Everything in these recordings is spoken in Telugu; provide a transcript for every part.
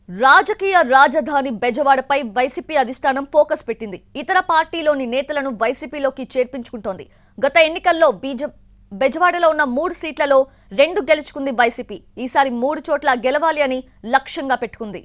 రాజకీయ రాజధాని బెజవాడపై వైసీపీ అధిష్టానం ఫోకస్ పెట్టింది. ఇతర పార్టీలోని నేతలను వైసీపీలోకి చేర్పించుకుంటోంది. గత ఎన్నికల్లో బెజవాడలో ఉన్న 3 సీట్లలో 2 గెలుచుకుంది వైసీపీ. ఈసారి 3 చోట్ల గెలవాలి అని లక్ష్యంగా పెట్టుకుంది.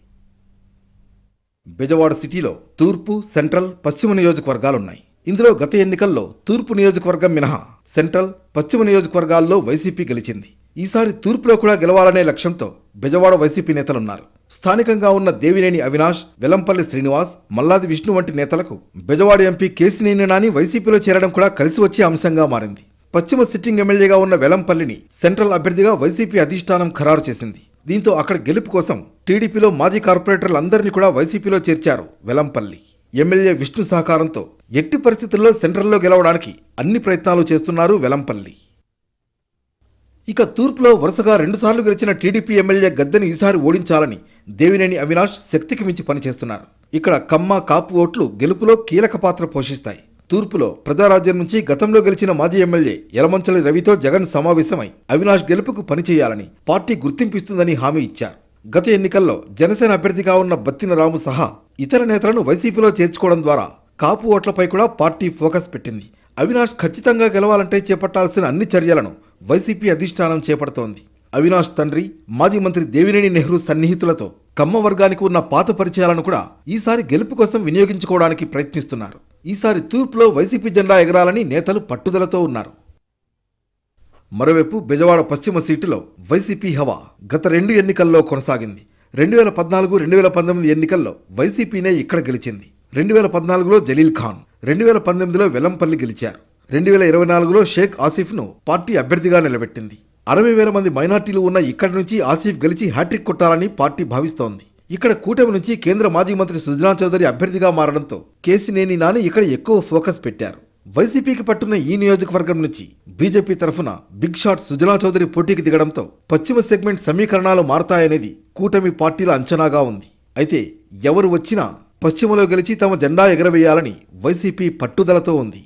బెజవాడ సిటీలో తూర్పు, సెంట్రల్, పశ్చిమ నియోజకవర్గాలున్నాయి. ఇందులో గత ఎన్నికల్లో తూర్పు నియోజకవర్గం మినహా సెంట్రల్, పశ్చిమ నియోజకవర్గాల్లో వైసీపీ గెలిచింది. ఈసారి తూర్పులో కూడా గెలవాలనే లక్ష్యంతో బెజవాడ వైసీపీ నేతలున్నారు. స్థానికంగా ఉన్న దేవినేని అవినాష్, వెలంపల్లి శ్రీనివాస్, మల్లాది విష్ణు వంటి నేతలకు బెజవాడ ఎంపీ కేశినేని నాని వైసీపీలో చేరడం కూడా కలిసి వచ్చే అంశంగా మారింది. పశ్చిమ సిట్టింగ్ ఎమ్మెల్యేగా ఉన్న వెలంపల్లిని సెంట్రల్ అభ్యర్థిగా వైసీపీ అధిష్టానం ఖరారు చేసింది. దీంతో అక్కడ గెలుపు కోసం టీడీపీలో మాజీ కార్పొరేటర్లందరినీ కూడా వైసీపీలో చేర్చారు వెలంపల్లి. ఎమ్మెల్యే విష్ణు సహకారంతో ఎట్టి పరిస్థితుల్లో సెంట్రల్లో గెలవడానికి అన్ని ప్రయత్నాలు చేస్తున్నారు వెలంపల్లి. ఇక తూర్పులో వరుసగా 2 సార్లు గెలిచిన టీడీపీ ఎమ్మెల్యే గద్దెని ఈసారి ఓడించాలని దేవినేని అవినాష్ శక్తికి మించి పనిచేస్తున్నారు. ఇక్కడ కమ్మ, కాపు ఓట్లు గెలుపులో కీలక పాత్ర పోషిస్తాయి. తూర్పులో ప్రజారాజ్యం నుంచి గతంలో గెలిచిన మాజీ ఎమ్మెల్యే యలమంచలి రవితో జగన్ సమావేశమై అవినాష్ గెలుపుకు పనిచేయాలని పార్టీ గుర్తింపిస్తుందని హామీ ఇచ్చారు. గత ఎన్నికల్లో జనసేన అభ్యర్థిగా ఉన్న బత్తిన రాము సహా ఇతర నేతలను వైసీపీలో చేర్చుకోవడం ద్వారా కాపు ఓట్లపై కూడా పార్టీ ఫోకస్ పెట్టింది. అవినాష్ ఖచ్చితంగా గెలవాలంటే చేపట్టాల్సిన అన్ని చర్యలను వైసీపీ అధిష్టానం చేపడుతోంది. అవినాష్ తండ్రి, మాజీ మంత్రి దేవినేని నెహ్రూ సన్నిహితులతో కమ్మ వర్గానికి ఉన్న పాత పరిచయాలను కూడా ఈసారి గెలుపు కోసం వినియోగించుకోవడానికి ప్రయత్నిస్తున్నారు. ఈసారి తూర్పులో వైసీపీ జెండా ఎగరాలని నేతలు పట్టుదలతో ఉన్నారు. మరోవైపు బెజవాడ పశ్చిమ సీటులో వైసీపీ హవా గత 2 ఎన్నికల్లో కొనసాగింది. 2014, 2019 ఎన్నికల్లో వైసీపీనే ఇక్కడ గెలిచింది. 2014లో జలీల్ ఖాన్, 2019లో వెలంపల్లి గెలిచారు. 2024లో షేక్ ఆసిఫ్ను పార్టీ అభ్యర్థిగా నిలబెట్టింది. 60,000 మంది మైనార్టీలు ఉన్న ఇక్కడి నుంచి ఆసిఫ్ గెలిచి హ్యాట్రిక్ కొట్టాలని పార్టీ భావిస్తోంది. ఇక్కడ కూటమి నుంచి కేంద్ర మాజీ మంత్రి సుజనా చౌదరి అభ్యర్థిగా మారడంతో కేశినేని నాని ఇక్కడ ఎక్కువ ఫోకస్ పెట్టారు. వైసీపీకి పట్టున్న ఈ నియోజకవర్గం నుంచి బీజేపీ తరఫున బిగ్ షాట్ సుజనా చౌదరి పోటీకి దిగడంతో పశ్చిమ సెగ్మెంట్ సమీకరణాలు మారతాయనేది కూటమి పార్టీల అంచనాగా ఉంది. అయితే ఎవరు వచ్చినా పశ్చిమలో గెలిచి తమ జెండా ఎగరవేయాలని వైసీపీ పట్టుదలతో ఉంది.